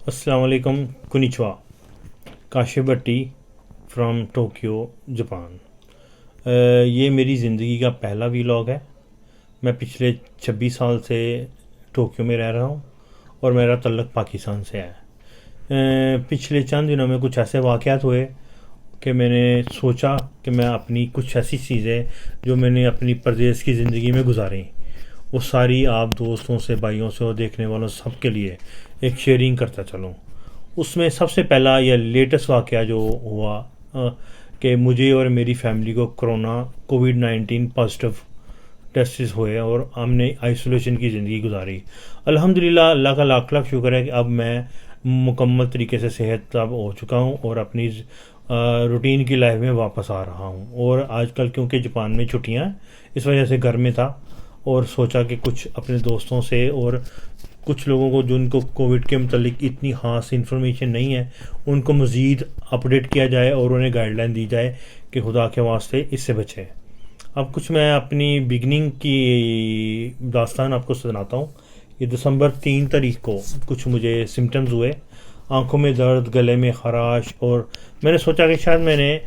अस्सलाम वालेकुम कुनिचवा काशिबट्टी from Tokyo Japan. ये मेरी ज़िंदगी का पहला वीलॉग है। मैं पिछले 26 साल से टोक्यो में रह रहा हूँ और मेरा तल्लक पाकिस्तान से है। पिछले चंद दिनों में कुछ ऐसे वाक़यात हुए कि मैंने सोचा कि मैं अपनी कुछ ऐसी चीज़ें जो मैंने अपनी परदेश की ज़िंदगी में गुजारी वो सारी आप दोस्तों से, भाइयों से और देखने वालों सब के लिए एक शेयरिंग करता चलूँ। उसमें सबसे पहला या लेटेस्ट वाक़या जो हुआ कि मुझे और मेरी फैमिली को कोविड-19 पॉजिटिव टेस्ट्स हुए और हमने आइसोलेशन की ज़िंदगी गुजारी। अल्हम्दुलिल्लाह, अल्लाह का लाख लाख शुक्र है कि अब मैं मुकम्मल तरीके से सेहतयाब हो चुका हूँ और अपनी रूटीन की लाइफ में वापस आ रहा हूँ। और आजकल क्योंकि जापान में छुट्टियाँ हैं, इस वजह से घर में था और सोचा कि कुछ अपने दोस्तों से और कुछ लोगों को जिनको कोविड के मतलब इतनी ख़ास इन्फॉर्मेशन नहीं है उनको मज़ीद अपडेट किया जाए और उन्हें गाइडलाइन दी जाए कि खुदा के वास्ते इससे बचें। अब कुछ मैं अपनी बिगनिंग की दास्तान आपको सुनाता हूँ। ये दिसंबर 3 तारीख को कुछ मुझे सिम्टम्स हुए, आंखों में दर्द, गले में खराश, और मैंने सोचा कि शायद मैंने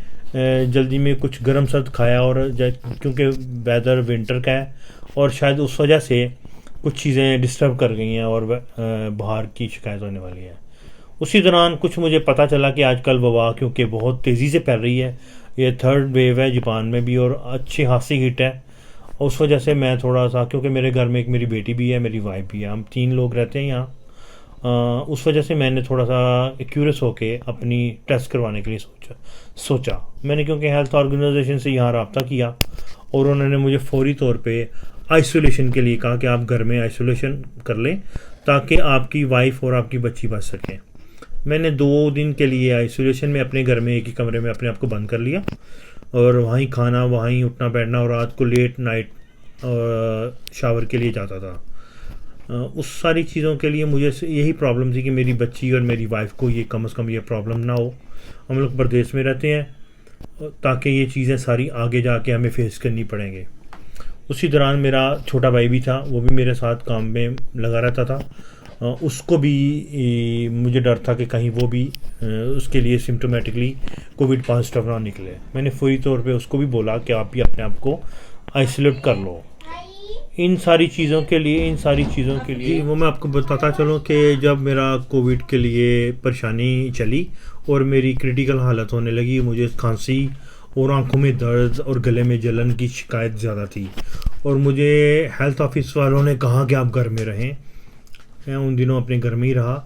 जल्दी में कुछ गर्म सर्द खाया और क्योंकि वेदर विंटर का है और शायद उस वजह से कुछ चीज़ें डिस्टर्ब कर गई हैं और बाहर की शिकायत होने वाली है। उसी दौरान कुछ मुझे पता चला कि आजकल वबा क्योंकि बहुत तेज़ी से फैल रही है, ये थर्ड वेव है जापान में भी और अच्छी खासी हिट है। उस वजह से मैं थोड़ा सा, क्योंकि मेरे घर में एक मेरी बेटी भी है, मेरी वाइफ भी है, हम 3 लोग रहते हैं यहाँ। उस वजह से मैंने थोड़ा सा क्यूरियस होके अपनी टेस्ट करवाने के लिए सोचा। मैंने क्योंकि हेल्थ ऑर्गेनाइजेशन से यहाँ रब्ता किया और उन्होंने मुझे फौरी तौर पे आइसोलेशन के लिए कहा कि आप घर में आइसोलेशन कर लें ताकि आपकी वाइफ और आपकी बच्ची बच सकें। मैंने 2 दिन के लिए आइसोलेशन में अपने घर में एक ही कमरे में अपने आप को बंद कर लिया और वहीं खाना, वहीं उठना बैठना और रात को लेट नाइट शावर के लिए जाता था। उस सारी चीज़ों के लिए मुझे यही प्रॉब्लम थी कि मेरी बच्ची और मेरी वाइफ को ये कम से कम ये प्रॉब्लम ना हो। हम लोग परदेश में रहते हैं ताकि ये चीज़ें सारी आगे जाके हमें फेस करनी पड़ेंगे। उसी दौरान मेरा छोटा भाई भी था, वो भी मेरे साथ काम में लगा रहता था। उसको भी मुझे डर था कि कहीं वो भी उसके लिए सिम्टोमेटिकली कोविड पॉजिटिव ना निकले। मैंने फौरी तौर पे उसको भी बोला कि आप भी अपने आप को आइसोलेट कर लो। इन सारी चीज़ों के लिए वो मैं आपको बताता चलूँ कि जब मेरा कोविड के लिए परेशानी चली और मेरी क्रिटिकल हालत होने लगी, मुझे खांसी और आंखों में दर्द और गले में जलन की शिकायत ज़्यादा थी और मुझे हेल्थ ऑफिस वालों ने कहा कि आप घर में रहें। मैं उन दिनों अपने घर में ही रहा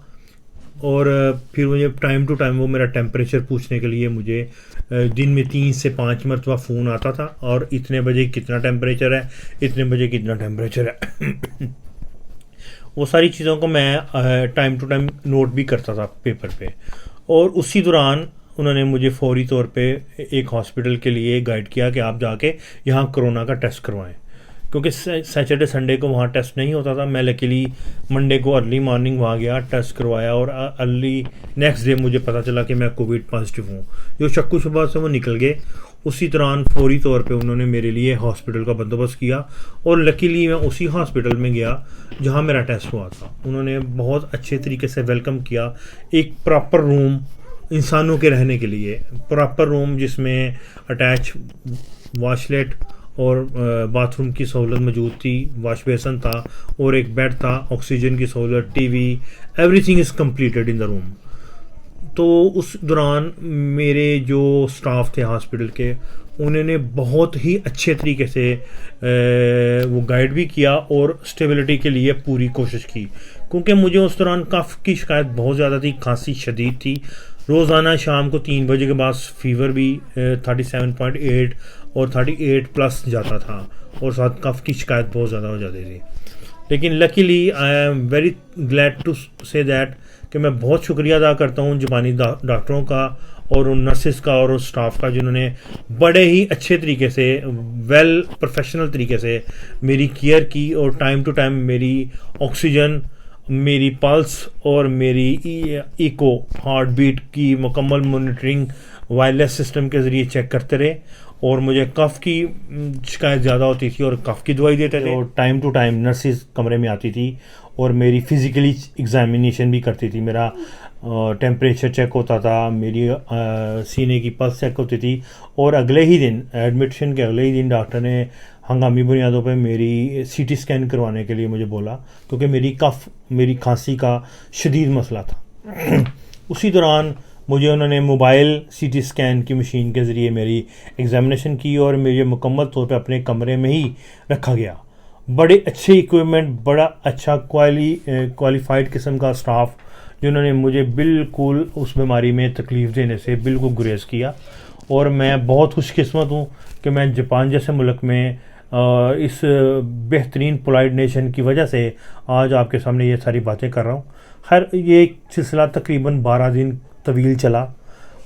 और फिर मुझे टाइम टू टाइम वो मेरा टेम्परेचर पूछने के लिए मुझे दिन में 3 से 5 मरतबा फ़ोन आता था और इतने बजे कितना टेम्परेचर है, इतने बजे कितना टेम्परेचर है। वो सारी चीज़ों को मैं टाइम टू टाइम नोट भी करता था पेपर पे। और उसी दौरान उन्होंने मुझे फौरी तौर पे एक हॉस्पिटल के लिए गाइड किया कि आप जाके यहाँ कोरोना का टेस्ट करवाएं, क्योंकि सैटरडे संडे को वहाँ टेस्ट नहीं होता था। मैं लकीली मंडे को अर्ली मॉर्निंग वहाँ गया, टेस्ट करवाया और अर्ली नेक्स्ट डे मुझे पता चला कि मैं कोविड पॉजिटिव हूँ। जो शक्कू शुबा से वो निकल गए। उसी दौरान फौरी तौर पे उन्होंने मेरे लिए हॉस्पिटल का बंदोबस्त किया और लकीली मैं उसी हॉस्पिटल में गया जहाँ मेरा टेस्ट हुआ था। उन्होंने बहुत अच्छे तरीके से वेलकम किया। एक प्रॉपर रूम इंसानों के रहने के लिए, प्रॉपर रूम जिसमें अटैच वॉशलेट और बाथरूम की सहूलत मौजूद थी, वॉश बेसन था और एक बेड था, ऑक्सीजन की सहूलत, TV, everything is completed in the room. तो उस दौरान मेरे जो स्टाफ थे हॉस्पिटल के, उन्होंने बहुत ही अच्छे तरीके से वो गाइड भी किया और स्टेबिलिटी के लिए पूरी कोशिश की, क्योंकि मुझे उस दौरान कफ की शिकायत बहुत ज़्यादा थी, खांसी शदीद थी। रोज़ाना शाम को 3 बजे के बाद फीवर भी 37.8 और 38 प्लस जाता था और साथ कफ की शिकायत बहुत ज़्यादा हो जाती थी। लेकिन luckily I am very glad to say that कि मैं बहुत शुक्रिया अदा करता हूँ जापानी डॉक्टरों का और उन नर्सिस का और उस स्टाफ का जिन्होंने बड़े ही अच्छे तरीके से, वेल प्रोफेशनल तरीके से मेरी केयर की और टाइम टू टाइम मेरी ऑक्सीजन, मेरी पल्स और मेरी इको हार्ट बीट की मुकम्मल मॉनिटरिंग वायरलेस सिस्टम के ज़रिए चेक करते रहे और मुझे कफ़ की शिकायत ज़्यादा होती थी और कफ़ की दवाई देते थे और टाइम टू टाइम नर्सिस कमरे में आती थी और मेरी फ़िज़िकली एग्ज़ामिनेशन भी करती थी। मेरा टेम्परेचर चेक होता था, मेरी सीने की पल्स चेक होती थी, और अगले ही दिन, एडमिशन के अगले ही दिन डॉक्टर ने हंगामी बुनियादों पे मेरी सीटी स्कैन करवाने के लिए मुझे बोला, क्योंकि मेरी खांसी का शदीद मसला था। उसी दौरान मुझे उन्होंने मोबाइल सीटी स्कैन की मशीन के ज़रिए मेरी एग्ज़ामिनेशन की और मुझे मुकम्मल तौर पे अपने कमरे में ही रखा गया। बड़े अच्छे इक्विपमेंट, बड़ा अच्छा क्वालिफाइड किस्म का स्टाफ, जिन्होंने मुझे बिल्कुल उस बीमारी में तकलीफ़ देने से बिल्कुल गुरेज किया। और मैं बहुत खुशकिस्मत हूँ कि मैं जापान जैसे मुल्क में इस बेहतरीन पोलाइट नेशन की वजह से आज आपके सामने ये सारी बातें कर रहा हूँ। खैर, ये सिलसिला तकरीबन 12 दिन तवील चला।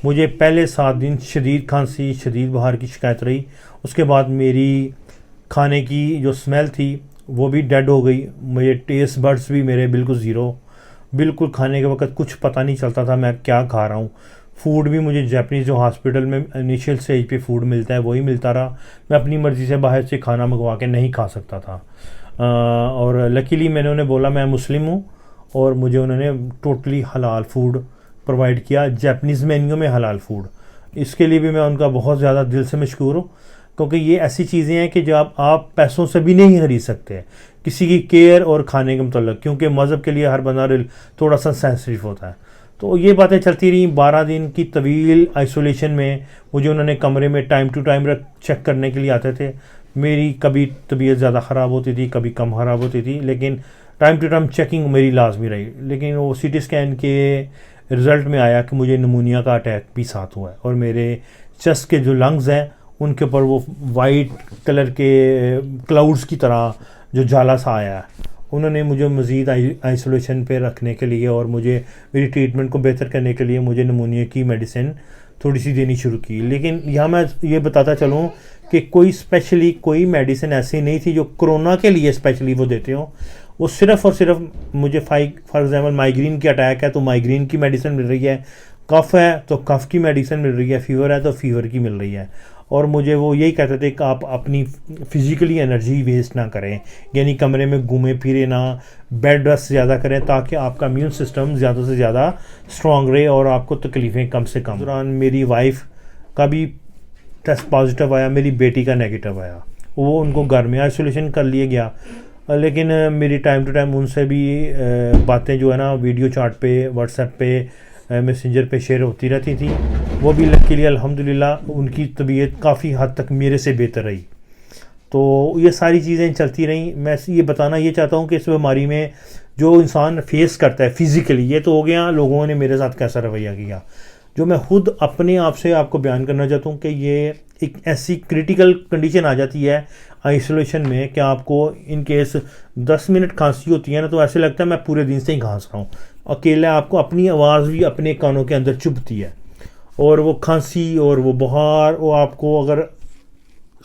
मुझे पहले 7 दिन शदीद खांसी, शदीद बुखार की शिकायत रही। उसके बाद मेरी खाने की जो स्मेल थी वो भी डेड हो गई। मुझे टेस्ट बड्स भी मेरे बिल्कुल ज़ीरो, बिल्कुल खाने के वक्त कुछ पता नहीं चलता था मैं क्या खा रहा हूँ। फूड भी मुझे जापानीज़ जो हॉस्पिटल में इनिशियल स्टेज पे फूड मिलता है वही मिलता रहा। मैं अपनी मर्ज़ी से बाहर से खाना मंगवा के नहीं खा सकता था। और लकीली मैंने उन्हें बोला मैं मुस्लिम हूँ, और मुझे उन्होंने टोटली हलाल फूड प्रोवाइड किया, जापानीज़ मेन्यू में हलाल फूड। इसके लिए भी मैं उनका बहुत ज़्यादा दिल से मशकूर हूँ, क्योंकि ये ऐसी चीज़ें हैं कि जो आप पैसों से भी नहीं खरीद सकते किसी की केयर और खाने के मतलब, क्योंकि मज़हब के लिए हर बंदा थोड़ा सा सेंसिटिव होता है। तो ये बातें चलती रही। 12 दिन की तवील आइसोलेशन में मुझे उन्होंने कमरे में टाइम टू टाइम चेक करने के लिए आते थे। मेरी कभी तबीयत ज़्यादा ख़राब होती थी, कभी कम ख़राब होती थी, लेकिन टाइम टू टाइम चेकिंग मेरी लाजमी रही। लेकिन वो सीटी स्कैन के रिज़ल्ट में आया कि मुझे निमोनिया का अटैक भी साथ हुआ है, और मेरे चेस्ट के जो लंग्स हैं उनके ऊपर वो वाइट कलर के क्लाउड्स की तरह जो जाला सा आया है। उन्होंने मुझे मज़ीद आइसोलेशन पे रखने के लिए और मुझे मेरी ट्रीटमेंट को बेहतर करने के लिए मुझे निमोनिया की मेडिसिन थोड़ी सी देनी शुरू की। लेकिन यहाँ मैं ये बताता चलूँ कि कोई मेडिसिन ऐसी नहीं थी जो कोरोना के लिए स्पेशली वो देते हो। वो सिर्फ़ और सिर्फ मुझे फॉर एग्ज़ाम्पल माइग्रेन की अटैक है तो माइग्रेन की मेडिसिन मिल रही है, कफ़ है तो कफ़ की मेडिसिन मिल रही है, फ़ीवर है तो फ़ीवर की मिल रही है। और मुझे वो यही कहते थे कि आप अपनी फ़िज़िकली एनर्जी वेस्ट ना करें, यानी कमरे में घूमे फिरे ना, बेड रेस्ट ज़्यादा करें, ताकि आपका इम्यून सिस्टम ज़्यादा से ज़्यादा स्ट्रॉन्ग रहे और आपको तकलीफ़ें कम से कम। दौरान मेरी वाइफ का भी टेस्ट पॉजिटिव आया, मेरी बेटी का नेगेटिव आया। वो उनको घर में आइसोलेशन कर लिया गया, लेकिन मेरी टाइम टू टाइम उनसे भी बातें जो है ना वीडियो चाट पे, व्हाट्सएप पे, मैसेंजर पे शेयर होती रहती थी। वो भी लकीली अल्हम्दुलिल्लाह उनकी तबीयत काफ़ी हद तक मेरे से बेहतर रही। तो ये सारी चीज़ें चलती रहीं। मैं ये बताना ये चाहता हूँ कि इस बीमारी में जो इंसान फेस करता है फिज़िकली, ये तो हो गया लोगों ने मेरे साथ कैसा रवैया किया, जो मैं खुद अपने आप से आपको बयान करना चाहता हूँ कि ये एक ऐसी क्रिटिकल कंडीशन आ जाती है आइसोलेशन में कि आपको इन केस 10 मिनट खांसी होती है ना, तो ऐसे लगता है मैं पूरे दिन से ही खांस रहा हूँ। अकेला आपको अपनी आवाज़ भी अपने कानों के अंदर चुभती है, और वो खांसी और वो बुखार, वो आपको अगर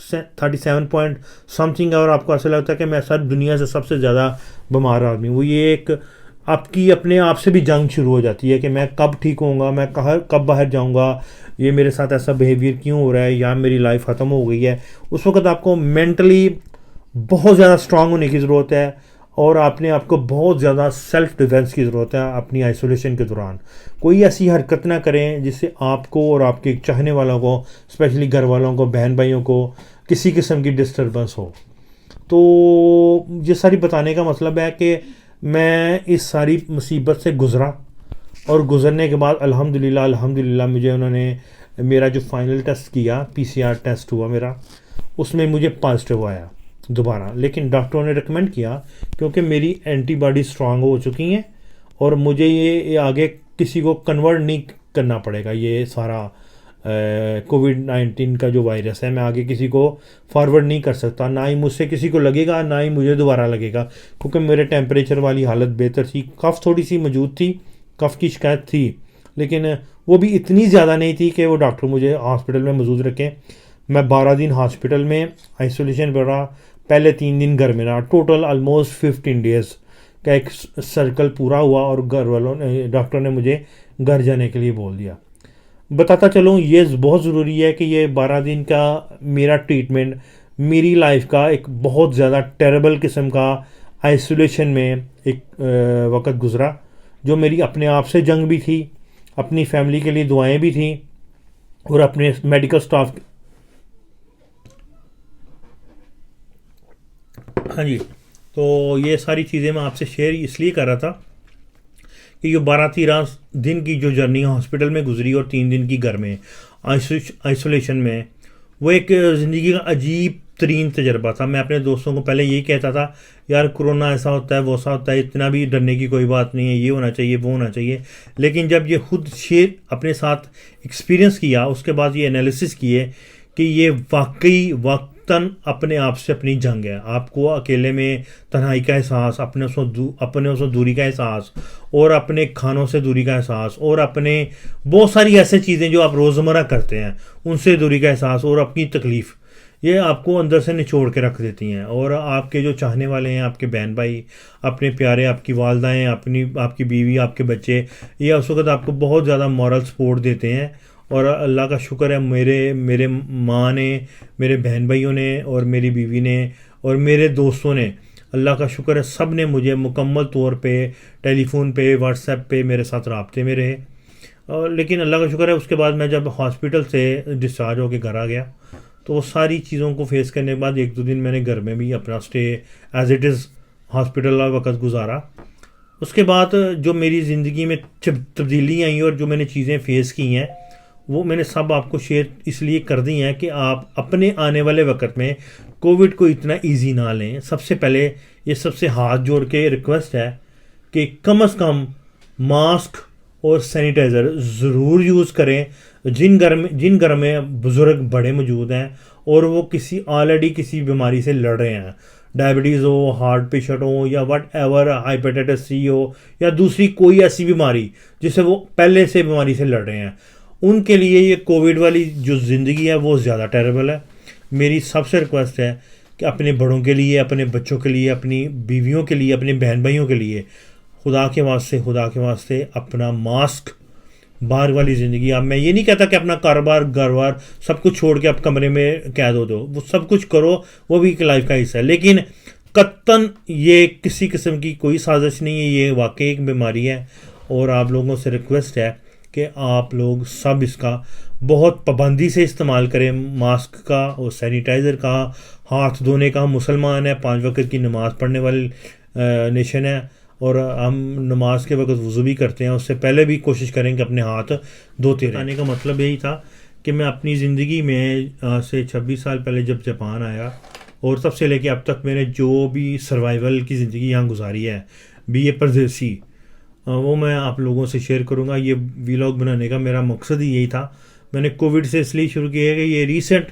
37 पॉइंट समथिंग है और आपको ऐसा लगता है कि मैं सारी दुनिया से सबसे ज़्यादा बीमार आदमी हूँ, वो ये एक आपकी अपने आप से भी जंग शुरू हो जाती है कि मैं कब ठीक होऊंगा, मैं कब बाहर जाऊंगा, ये मेरे साथ ऐसा बिहेवियर क्यों हो रहा है, या मेरी लाइफ ख़त्म हो गई है। उस वक्त आपको मेंटली बहुत ज़्यादा स्ट्रांग होने की ज़रूरत है, और आपने आपको बहुत ज़्यादा सेल्फ डिफेंस की ज़रूरत है। अपनी आइसोलेशन के दौरान कोई ऐसी हरकत ना करें जिससे आपको और आपके चाहने वालों को, स्पेशली घर वालों को, बहन भाइयों को किसी किस्म की डिस्टर्बेंस हो। तो ये सारी बताने का मतलब है कि मैं इस सारी मुसीबत से गुज़रा, और गुज़रने के बाद अल्हम्दुलिल्लाह मुझे उन्होंने मेरा जो फाइनल टेस्ट किया, पीसीआर टेस्ट हुआ मेरा, उसमें मुझे पॉजिटिव आया दोबारा। लेकिन डॉक्टरों ने रिकमेंड किया, क्योंकि मेरी एंटीबॉडी स्ट्रांग हो चुकी हैं और मुझे ये आगे किसी को कन्वर्ट नहीं करना पड़ेगा, ये सारा कोविड-19 का जो वायरस है मैं आगे किसी को फॉरवर्ड नहीं कर सकता, ना ही मुझसे किसी को लगेगा, ना ही मुझे दोबारा लगेगा, क्योंकि मेरे टेम्परेचर वाली हालत बेहतर थी। कफ़ थोड़ी सी मौजूद थी, कफ़ की शिकायत थी, लेकिन वो भी इतनी ज़्यादा नहीं थी कि वो डॉक्टर मुझे हॉस्पिटल में मौजूद रखें। मैं 12 दिन हॉस्पिटल में आइसोलेशन पर रहा, पहले 3 दिन घर में रहा, टोटल ऑलमोस्ट 15 डेज़ का एक सर्कल पूरा हुआ, और घर वालों ने, डॉक्टर ने मुझे घर जाने के लिए बोल दिया। बताता चलूँ, ये बहुत ज़रूरी है कि ये 12 दिन का मेरा ट्रीटमेंट मेरी लाइफ का एक बहुत ज़्यादा टेरेबल किस्म का आइसोलेशन में एक वक्त गुज़रा, जो मेरी अपने आप से जंग भी थी, अपनी फैमिली के लिए दुआएं भी थी, और अपने मेडिकल स्टाफ। हाँ जी, तो ये सारी चीज़ें मैं आपसे शेयर इसलिए कर रहा था कि ये 12-13 दिन की जो जर्नी हॉस्पिटल में गुजरी और 3 दिन की घर में आइसोलेशन में, वो एक ज़िंदगी का अजीब तरीन तजर्बा था। मैं अपने दोस्तों को पहले यही कहता था, यार कोरोना ऐसा होता है, वो ऐसा होता है, इतना भी डरने की कोई बात नहीं है, ये होना चाहिए, वो होना चाहिए। लेकिन जब ये खुद शेयर अपने साथ एक्सपीरियंस किया, उसके बाद ये एनालिसिस किए कि ये वाकई वक्तन अपने आप से अपनी जंग है। आपको अकेले में तन्हाई का एहसास, अपने से दूरी का एहसास, और अपने खानों से दूरी का एहसास, और अपने बहुत सारी ऐसी चीज़ें जो आप रोज़मर्रा करते हैं उनसे दूरी का एहसास, और अपनी तकलीफ़, ये आपको अंदर से निचोड़ के रख देती हैं। और आपके जो चाहने वाले हैं, आपके बहन भाई, अपने प्यारे, आपकी वालदाएँ, आपकी बीवी, आपके बच्चे, ये उस वक्त आपको बहुत ज़्यादा मॉरल सपोर्ट देते हैं। और अल्लाह का शुक्र है, मेरे माँ ने, मेरे बहन भाइयों ने, और मेरी बीवी ने, और मेरे दोस्तों ने, अल्लाह का शुक्र है, सब ने मुझे मुकम्मल तौर पे टेलीफोन पे, व्हाट्सएप पे मेरे साथ राब्ते में रहे। और लेकिन अल्लाह का शुक्र है, उसके बाद मैं जब हॉस्पिटल से डिस्चार्ज होकर घर आ गया, तो वो सारी चीज़ों को फेस करने के बाद 1-2 दिन मैंने घर में भी अपना stay as it is hospital का वक्त गुजारा। उसके बाद जो मेरी ज़िंदगी में तब्दीली आई और जो मैंने चीज़ें फेस की हैं, वो मैंने सब आपको शेयर इसलिए कर दी हैं कि आप अपने आने वाले वक्त में कोविड को इतना इजी ना लें। सबसे पहले ये सबसे हाथ जोड़ के रिक्वेस्ट है कि कम से कम मास्क और सैनिटाइज़र ज़रूर यूज़ करें। जिन घर में बुज़ुर्ग बड़े मौजूद हैं और वो ऑलरेडी किसी बीमारी से लड़ रहे हैं, डायबिटीज़ हो, हार्ट पेशेंट हो, या वट एवर, हेपेटाइटिस सी हो, या दूसरी कोई ऐसी बीमारी जिससे वो पहले से बीमारी से लड़ रहे हैं, उनके लिए ये कोविड वाली जो ज़िंदगी है वो ज़्यादा टेरेबल है। मेरी सबसे रिक्वेस्ट है कि अपने बड़ों के लिए, अपने बच्चों के लिए, अपनी बीवियों के लिए, अपने बहन भाइयों के लिए, खुदा के वास्ते अपना मास्क, बाहर वाली ज़िंदगी, अब मैं ये नहीं कहता कि अपना कारोबार, घरबार सब कुछ छोड़ के आप कमरे में कैद हो दो, वो सब कुछ करो, वो भी एक लाइफ का हिस्सा है। लेकिन कत्तन ये किसी किस्म की कोई साजिश नहीं है, ये वाकई एक बीमारी है। और आप लोगों से रिक्वेस्ट है कि आप लोग सब इसका बहुत पाबंदी से इस्तेमाल करें, मास्क का और सैनिटाइज़र का, हाथ धोने का। मुसलमान है, 5 वक्त की नमाज़ पढ़ने वाली नेशन है, और हम नमाज के वक्त वज़ू भी करते हैं, उससे पहले भी कोशिश करें कि अपने हाथ धोते रहें। आने का मतलब यही था कि मैं अपनी ज़िंदगी में से 26 साल पहले जब जापान आया, और तब से लेके अब तक मैंने जो भी सर्वाइवल की ज़िंदगी यहाँ गुजारी है, बी ए परदेसी, वो मैं आप लोगों से शेयर करूँगा। ये वीलॉग बनाने का मेरा मकसद ही यही था। मैंने कोविड से इसलिए शुरू किया है कि ये रीसेंट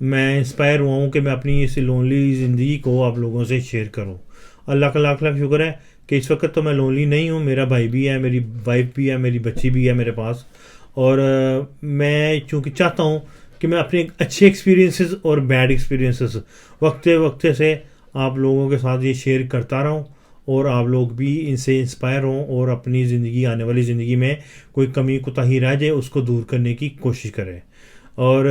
मैं इंस्पायर हुआ हूँ कि मैं अपनी इस लोनली ज़िंदगी को आप लोगों से शेयर करूँ। अल्लाह का लाख लाख शुक्र है कि इस वक्त तो मैं लोनली नहीं हूँ, मेरा भाई भी है, मेरी वाइफ भी है, मेरी बच्ची भी है मेरे पास। और मैं चूँकि चाहता हूँ कि मैं अपने अच्छे एक्सपीरियंसेस और बैड एक्सपीरियंसेस वक्त से आप लोगों के साथ ये शेयर करता रहूँ, और आप लोग भी इनसे इंस्पायर हों और अपनी ज़िंदगी, आने वाली ज़िंदगी में कोई कमी कोताही रह जाए उसको दूर करने की कोशिश करें। और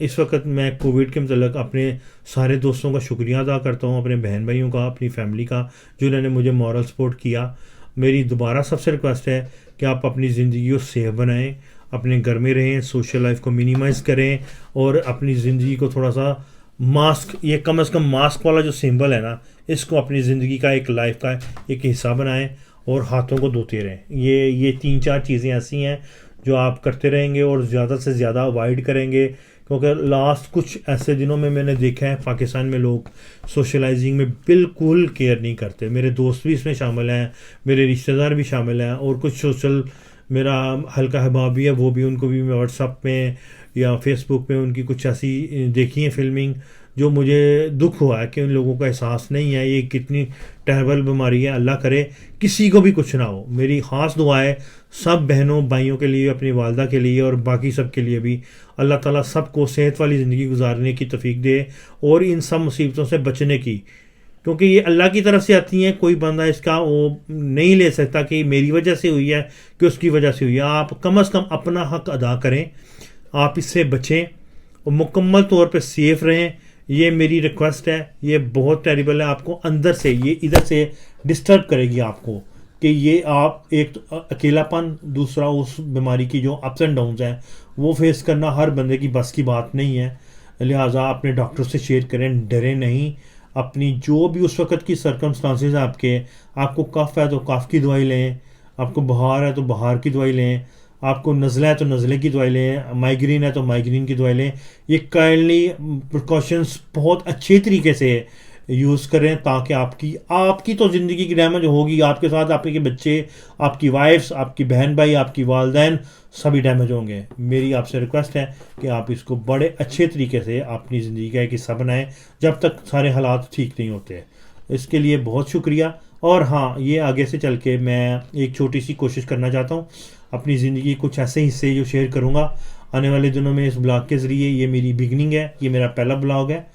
इस वक्त मैं कोविड के मतलब अपने सारे दोस्तों का शुक्रिया अदा करता हूँ, अपने बहन भाइयों का, अपनी फैमिली का, जिन्होंने मुझे मॉरल सपोर्ट किया। मेरी दोबारा सबसे रिक्वेस्ट है कि आप अपनी ज़िंदगी को सेफ बनाएं, अपने घर में रहें, सोशल लाइफ को मिनिमाइज़ करें, और अपनी ज़िंदगी को थोड़ा सा मास्क, ये कम से कम मास्क वाला जो सिंबल है ना, इसको अपनी ज़िंदगी का, एक लाइफ का एक हिस्सा बनाएं, और हाथों को धोते रहें। ये 3-4 चीज़ें ऐसी हैं जो आप करते रहेंगे और ज़्यादा से ज़्यादा अवॉइड करेंगे, क्योंकि लास्ट कुछ ऐसे दिनों में मैंने देखा है पाकिस्तान में लोग सोशलाइजिंग में बिल्कुल केयर नहीं करते। मेरे दोस्त भी इसमें शामिल हैं, मेरे रिश्तेदार भी शामिल हैं, और कुछ सोशल मेरा हल्का अहबाब भी है, वो भी, उनको भी मैं व्हाट्सअप में या फेसबुक पे उनकी कुछ ऐसी देखी है फिल्मिंग, जो मुझे दुख हुआ है कि उन लोगों का एहसास नहीं है ये कितनी टेरेबल बीमारी है। अल्लाह करे किसी को भी कुछ ना हो। मेरी ख़ास दुआ है सब बहनों भाइयों के लिए, अपनी वालदा के लिए, और बाकी सब के लिए भी। अल्लाह ताला सबको सेहत वाली ज़िंदगी गुजारने की तौफीक दे और इन सब मुसीबतों से बचने की, क्योंकि ये अल्लाह की तरफ से आती हैं। कोई बंदा इसका वो नहीं ले सकता कि मेरी वजह से हुई है कि उसकी वजह से हुई है। आप कम से कम अपना हक अदा करें, आप इससे बचें और मुकम्मल तौर पे सेफ़ रहें। ये मेरी रिक्वेस्ट है। ये बहुत टेरिबल है, आपको अंदर से, ये इधर से डिस्टर्ब करेगी आपको कि ये आप एक तो अकेलापन, दूसरा उस बीमारी की जो अप्स एंड डाउन्स हैं वो फेस करना हर बंदे की बस की बात नहीं है। लिहाजा अपने डॉक्टर से शेयर करें, डरें नहीं। अपनी जो भी उस वक्त की सर्कमस्टांसेस हैं आपके, आपको कफ़ है तो कफ़ की दवाई लें, आपको बुखार है तो बुखार की दवाई लें, आपको नज़ला है तो नज़ले की दवाई लें, माइग्रेन है तो माइग्रेन की दवाई लें। ये काइंडली प्रिकॉशंस बहुत अच्छे तरीके से यूज़ करें ताकि आपकी आपकी तो ज़िंदगी की डैमेज होगी, आपके साथ आपके बच्चे, आपकी वाइफ्स, आपकी बहन भाई, आपकी वालदैन सभी डैमेज होंगे। मेरी आपसे रिक्वेस्ट है कि आप इसको बड़े अच्छे तरीके से अपनी ज़िंदगी का एक हिस्सा बनाएं जब तक सारे हालात ठीक नहीं होते। इसके लिए बहुत शुक्रिया। और हाँ, ये आगे से चल के मैं एक छोटी सी कोशिश करना चाहता हूँ, अपनी ज़िंदगी कुछ ऐसे हिस्से जो शेयर करूँगा आने वाले दिनों में इस ब्लॉग के ज़रिए। ये मेरी बिगनिंग है, ये मेरा पहला ब्लॉग है,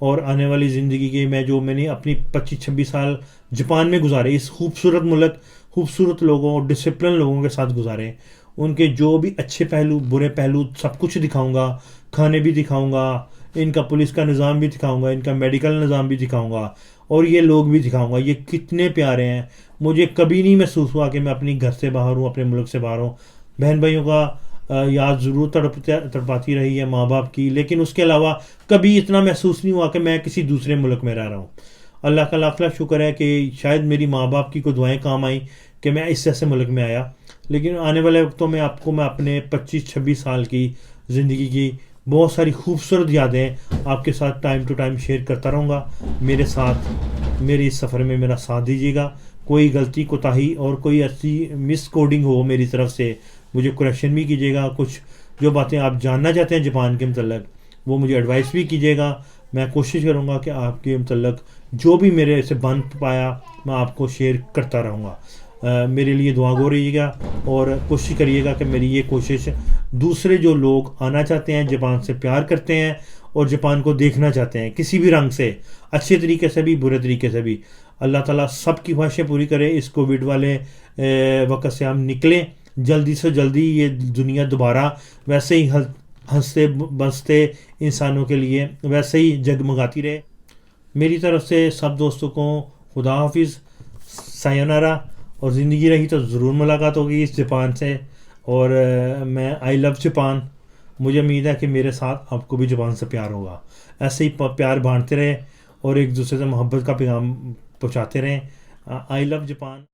और आने वाली ज़िंदगी के मैंने अपनी 25-26 साल जापान में गुजारे, इस खूबसूरत मुल्क, खूबसूरत लोगों, डिसिप्लिन लोगों के साथ गुजारे। उनके जो भी अच्छे पहलू, बुरे पहलू सब कुछ दिखाऊंगा, खाने भी दिखाऊंगा, इनका पुलिस का निज़ाम भी दिखाऊंगा, इनका मेडिकल निज़ाम भी दिखाऊंगा, और ये लोग भी दिखाऊंगा ये कितने प्यारे हैं। मुझे कभी नहीं महसूस हुआ कि मैं अपनी घर से बाहर हूँ, अपने मुल्क से बाहर हूँ। बहन भाइयों का याद ज़रूर तड़पाती रही है, माँ बाप की, लेकिन उसके अलावा कभी इतना महसूस नहीं हुआ कि मैं किसी दूसरे मुल्क में रह रहा हूँ। अल्लाह का लाख लाख शुक्र है कि शायद मेरी माँ बाप की कोई दुआएं काम आई कि मैं इस ऐसे मुल्क में आया। लेकिन आने वाले वक्तों में मैं अपने 25-26 साल की ज़िंदगी की बहुत सारी खूबसूरत यादें आपके साथ टाइम टू टाइम शेयर करता रहूँगा। मेरे साथ, मेरे इस सफ़र में मेरा साथ दीजिएगा। कोई गलती, कोताही और कोई ऐसी मिस कोडिंग हो मेरी तरफ से, मुझे करेक्शन भी कीजिएगा। कुछ जो बातें आप जानना चाहते हैं जापान के मतलब, वो मुझे एडवाइस भी कीजिएगा। मैं कोशिश करूँगा कि आपके मतलब जो भी मेरे से बन पाया मैं आपको शेयर करता रहूँगा। मेरे लिए दुआ गो रहिएगा और कोशिश करिएगा कि मेरी ये कोशिश दूसरे जो लोग आना चाहते हैं, जापान से प्यार करते हैं और जापान को देखना चाहते हैं किसी भी रंग से, अच्छे तरीके से भी, बुरे तरीके से भी, अल्लाह ताला सब की ख्वाहिशें पूरी करे। इस कोविड वाले वक्त से हम निकलें जल्दी से जल्दी, ये दुनिया दोबारा वैसे ही हंसते बसते इंसानों के लिए वैसे ही जगमगाती रहे। मेरी तरफ से सब दोस्तों को खुदा हाफिज़, सायोनारा, और ज़िंदगी रही तो ज़रूर मुलाकात होगी इस जापान से। और मैं आई लव जापान। मुझे उम्मीद है कि मेरे साथ आपको भी जापान से प्यार होगा। ऐसे ही प्यार बांटते रहें और एक दूसरे से मोहब्बत का पैगाम पहुँचाते रहें। I love Japan.